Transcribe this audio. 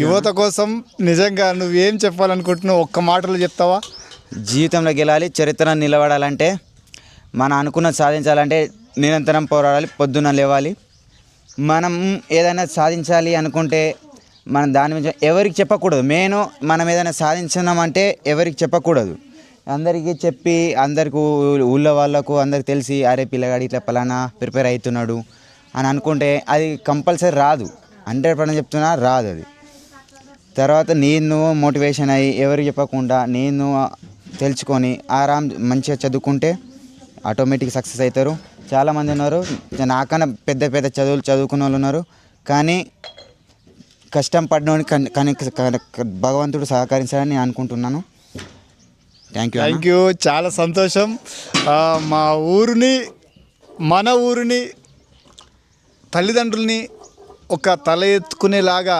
యువత కోసం నిజంగా నువ్వేం చెప్పాలనుకుంటున్నావు, ఒక్క మాటలో చెప్తావా? జీవితంలో గెలాలి, చరిత్ర నిలబడాలంటే, మనం అనుకున్నది సాధించాలంటే నిరంతరం పోరాడాలి, పొద్దున్న లేవాలి. మనం ఏదైనా సాధించాలి అనుకుంటే మనం దాని మీద ఎవరికి చెప్పకూడదు. మెయిన్ మనం ఏదైనా సాధించినామంటే ఎవరికి చెప్పకూడదు. అందరికీ చెప్పి అందరికి ఊళ్ళో వాళ్ళకు అందరికి తెలిసి అరే పిల్లగాడు ఇట్లా పలానా ప్రిపేర్ అవుతున్నాడు అని అనుకుంటే అది కంపల్సరీ రాదు. 100% చెప్తున్నా, రాదు అది. తర్వాత నేను మోటివేషన్ అయ్యి ఎవరికి చెప్పకుండా నేను తెలుసుకొని మంచిగా చదువుకుంటే ఆటోమేటిక్ సక్సెస్ అవుతారు. చాలామంది ఉన్నారు నాకన్నా పెద్ద పెద్ద చదువుకున్న వాళ్ళు ఉన్నారు, కానీ కష్టం పడినోని కానీ భగవంతుడు సహకరించాలని నేను అనుకుంటున్నాను. Thank you. చాలా సంతోషం. మా ఊరిని, మన ఊరిని, తల్లిదండ్రుల్ని ఒక తల ఎత్తుకునేలాగా